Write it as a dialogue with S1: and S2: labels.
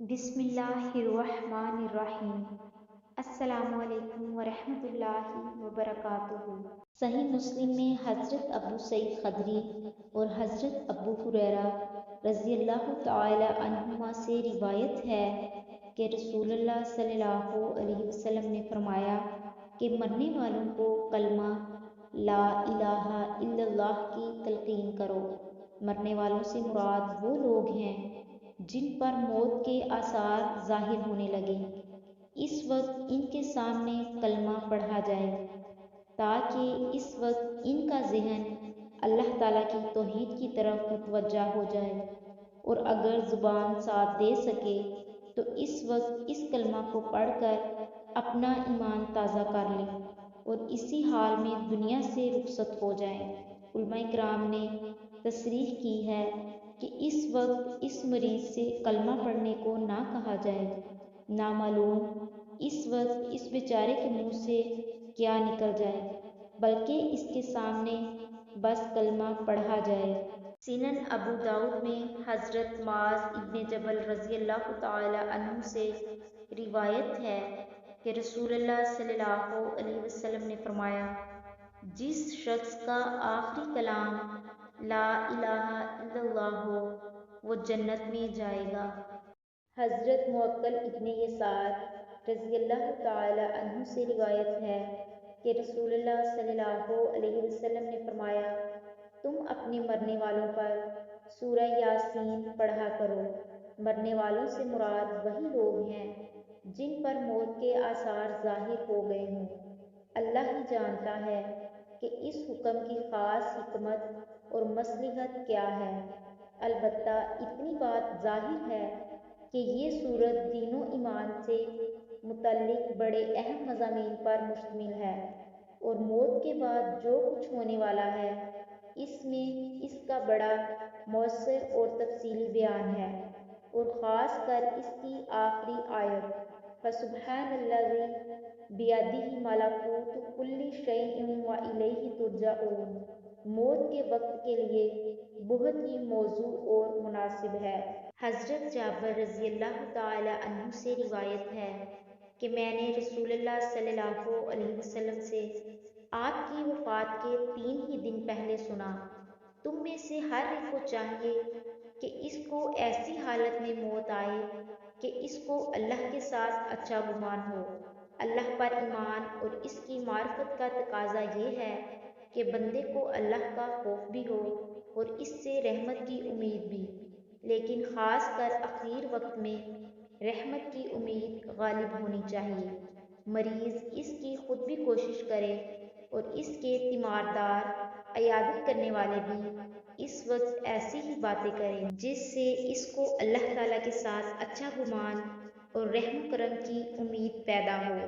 S1: بسم اللہ الرحمن الرحیم۔ السلام علیکم ورحمۃ اللہ وبرکاتہ۔ صحیح مسلم میں حضرت ابو سعید خدری اور حضرت ابو ہریرہ رضی اللہ تعالی عنہما سے روایت ہے کہ رسول اللہ صلی اللہ علیہ وسلم نے فرمایا کہ مرنے والوں کو کلمہ لا الہ الا اللہ کی تلقین کرو۔ مرنے والوں سے مراد وہ لوگ ہیں جن پر موت کے آثار ظاہر ہونے لگے، اس وقت ان کے سامنے کلمہ پڑھا جائے تاکہ اس وقت ان کا ذہن اللہ تعالیٰ کی توحید کی طرف متوجہ ہو جائے، اور اگر زبان ساتھ دے سکے تو اس وقت اس کلمہ کو پڑھ کر اپنا ایمان تازہ کر لے اور اسی حال میں دنیا سے رخصت ہو جائیں۔ علماء کرام نے تصریح کی ہے کہ اس وقت اس مریض سے کلمہ پڑھنے کو نہ کہا جائے، نامعلوم اس وقت اس بیچارے کے منہ سے کیا نکل جائے، بلکہ اس کے سامنے بس کلمہ پڑھا جائے۔ سنن ابو داؤد میں حضرت معاذ ابن جبل رضی اللہ تعالی عنہ سے روایت ہے کہ رسول اللہ صلی اللہ علیہ وسلم نے فرمایا، جس شخص کا آخری کلام لا الہ الا اللہ ہو وہ جنت میں جائے گا۔ حضرت معقل ابن یسار رضی اللہ تعالی عنہ سے روایت ہے کہ رسول اللہ صلی اللہ علیہ وسلم نے فرمایا، تم اپنے مرنے والوں پر سورہ یاسین پڑھا کرو۔ مرنے والوں سے مراد وہی لوگ ہیں جن پر موت کے آثار ظاہر ہو گئے ہوں۔ اللہ ہی جانتا ہے کہ اس حکم کی خاص حکمت اور مصلحت کیا ہے، البتہ اتنی بات ظاہر ہے کہ یہ سورت دین و ایمان سے متعلق بڑے اہم مضامین پر مشتمل ہے، اور موت کے بعد جو کچھ ہونے والا ہے اس میں اس کا بڑا مؤثر اور تفصیلی بیان ہے، اور خاص کر اس کی آخری آیت فَسُبْحَانَ الَّذِي بِیَدِہِ مَلَکُوتُ کُلِّ شَیْءٍ وَإِلَیْہِ تُرْجَعُونَ موت کے وقت کے لیے بہت ہی موزوں اور مناسب ہے۔ حضرت جابر رضی اللہ تعالی عنہ سے روایت ہے کہ میں نے رسول اللہ صلی اللہ علیہ وسلم سے آپ کی وفات کے 3 ہی دن پہلے سنا، تم میں سے ہر ایک کو چاہیے کہ اس کو ایسی حالت میں موت آئے کہ اس کو اللہ کے ساتھ اچھا گمان ہو۔ اللہ پر ایمان اور اس کی معرفت کا تقاضا یہ ہے کہ بندے کو اللہ کا خوف بھی ہو اور اس سے رحمت کی امید بھی، لیکن خاص کر اخیر وقت میں رحمت کی امید غالب ہونی چاہیے۔ مریض اس کی خود بھی کوشش کرے اور اس کے تیماردار عیادت کرنے والے بھی اس وقت ایسی ہی باتیں کریں جس سے اس کو اللہ تعالیٰ کے ساتھ اچھا گمان اور رحم و کرم کی امید پیدا ہو۔